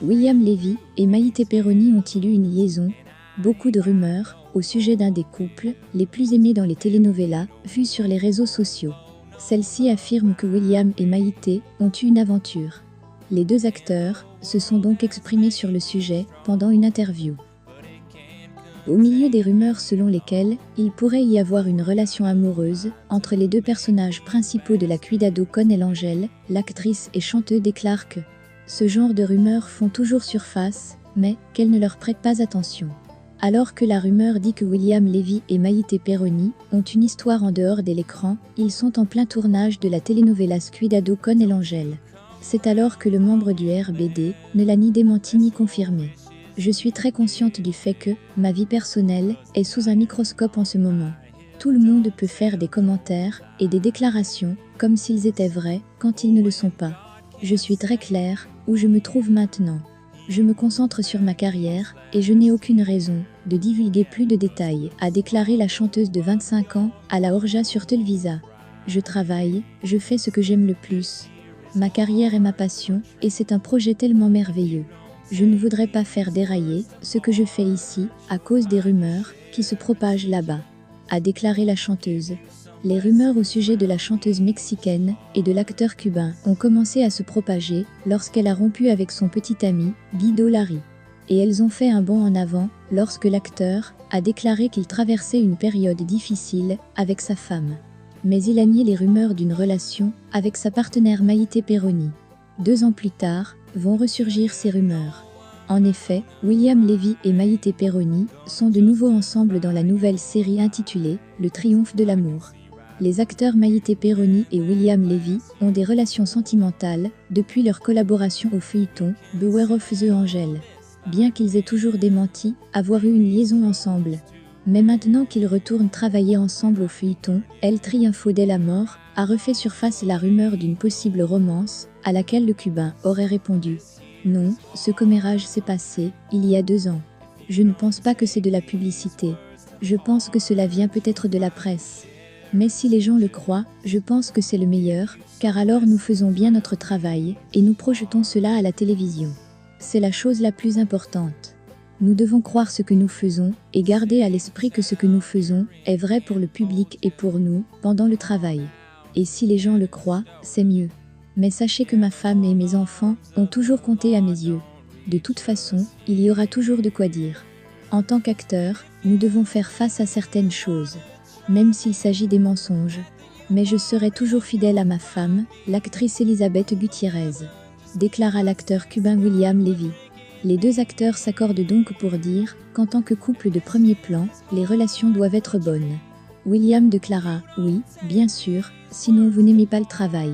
William Levy et Maïté Perroni ont-ils eu une liaison? Beaucoup de rumeurs au sujet d'un des couples les plus aimés dans les telenovelas vus sur les réseaux sociaux. Celle-ci affirme que William et Maïté ont eu une aventure. Les deux acteurs se sont donc exprimés sur le sujet pendant une interview. Au milieu des rumeurs selon lesquelles il pourrait y avoir une relation amoureuse entre les deux personnages principaux de la Cuidado con el Ángel, l'actrice et chanteuse déclare que ce genre de rumeurs font toujours surface, mais qu'elles ne leur prêtent pas attention. Alors que la rumeur dit que William Levy et Maïté Perroni ont une histoire en dehors de l'écran, ils sont en plein tournage de la telenovelas Cuidado con el Ángel. C'est alors que le membre du RBD ne l'a ni démenti ni confirmé. Je suis très consciente du fait que ma vie personnelle est sous un microscope en ce moment. Tout le monde peut faire des commentaires et des déclarations comme s'ils étaient vrais quand ils ne le sont pas. Je suis très claire où je me trouve maintenant. Je me concentre sur ma carrière et je n'ai aucune raison de divulguer plus de détails, a déclaré la chanteuse de 25 ans à la Horja sur Televisa. Je travaille, je fais ce que j'aime le plus. Ma carrière est ma passion et c'est un projet tellement merveilleux. Je ne voudrais pas faire dérailler ce que je fais ici à cause des rumeurs qui se propagent là-bas, a déclaré la chanteuse. Les rumeurs au sujet de la chanteuse mexicaine et de l'acteur cubain ont commencé à se propager lorsqu'elle a rompu avec son petit ami, Guido Larry. Et elles ont fait un bond en avant lorsque l'acteur a déclaré qu'il traversait une période difficile avec sa femme. Mais il a nié les rumeurs d'une relation avec sa partenaire Maïté Perroni. 2 ans plus tard, vont ressurgir ces rumeurs. En effet, William Levy et Maïté Perroni sont de nouveau ensemble dans la nouvelle série intitulée « Le triomphe de l'amour ». Les acteurs Maïté Perroni et William Levy ont des relations sentimentales depuis leur collaboration au feuilleton « Beware of the Angel », bien qu'ils aient toujours démenti avoir eu une liaison ensemble. Mais maintenant qu'ils retournent travailler ensemble au feuilleton, El Triunfo del Amor a refait surface la rumeur d'une possible romance, à laquelle le Cubain aurait répondu « Non, ce commérage s'est passé, il y a 2 ans. Je ne pense pas que c'est de la publicité. Je pense que cela vient peut-être de la presse. Mais si les gens le croient, je pense que c'est le meilleur, car alors nous faisons bien notre travail, et nous projetons cela à la télévision. C'est la chose la plus importante. Nous devons croire ce que nous faisons, et garder à l'esprit que ce que nous faisons est vrai pour le public et pour nous, pendant le travail. Et si les gens le croient, c'est mieux. Mais sachez que ma femme et mes enfants ont toujours compté à mes yeux. De toute façon, il y aura toujours de quoi dire. En tant qu'acteur, nous devons faire face à certaines choses, même s'il s'agit des mensonges. Mais je serai toujours fidèle à ma femme, l'actrice Elizabeth Gutiérrez, déclara l'acteur cubain William Levy. Les deux acteurs s'accordent donc pour dire qu'en tant que couple de premier plan, les relations doivent être bonnes. William déclara « Oui, bien sûr, sinon vous n'aimez pas le travail ».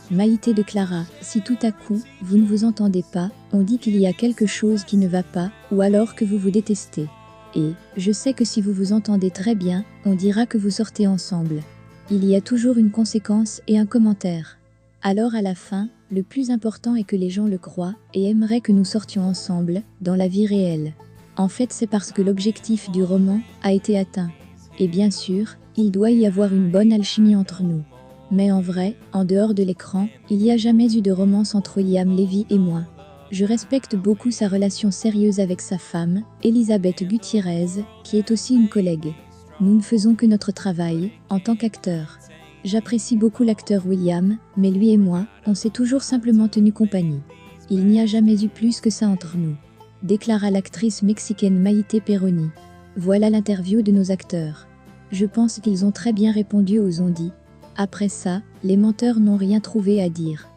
Maïté déclara « Si tout à coup, vous ne vous entendez pas, on dit qu'il y a quelque chose qui ne va pas, ou alors que vous vous détestez. Et, je sais que si vous vous entendez très bien, on dira que vous sortez ensemble. Il y a toujours une conséquence et un commentaire. Alors à la fin, le plus important est que les gens le croient et aimeraient que nous sortions ensemble, dans la vie réelle. En fait c'est parce que l'objectif du roman a été atteint. Et bien sûr, il doit y avoir une bonne alchimie entre nous. Mais en vrai, en dehors de l'écran, il n'y a jamais eu de romance entre William Levy et moi. Je respecte beaucoup sa relation sérieuse avec sa femme, Elizabeth Gutiérrez, qui est aussi une collègue. Nous ne faisons que notre travail, en tant qu'acteurs. J'apprécie beaucoup l'acteur William, mais lui et moi, on s'est toujours simplement tenu compagnie. Il n'y a jamais eu plus que ça entre nous, déclara l'actrice mexicaine Maïté Perroni. Voilà l'interview de nos acteurs. Je pense qu'ils ont très bien répondu aux on-dit. Après ça, les menteurs n'ont rien trouvé à dire.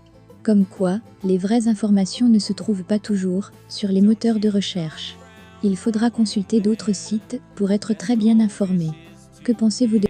Comme quoi, les vraies informations ne se trouvent pas toujours sur les moteurs de recherche. Il faudra consulter d'autres sites pour être très bien informé. Que pensez-vous de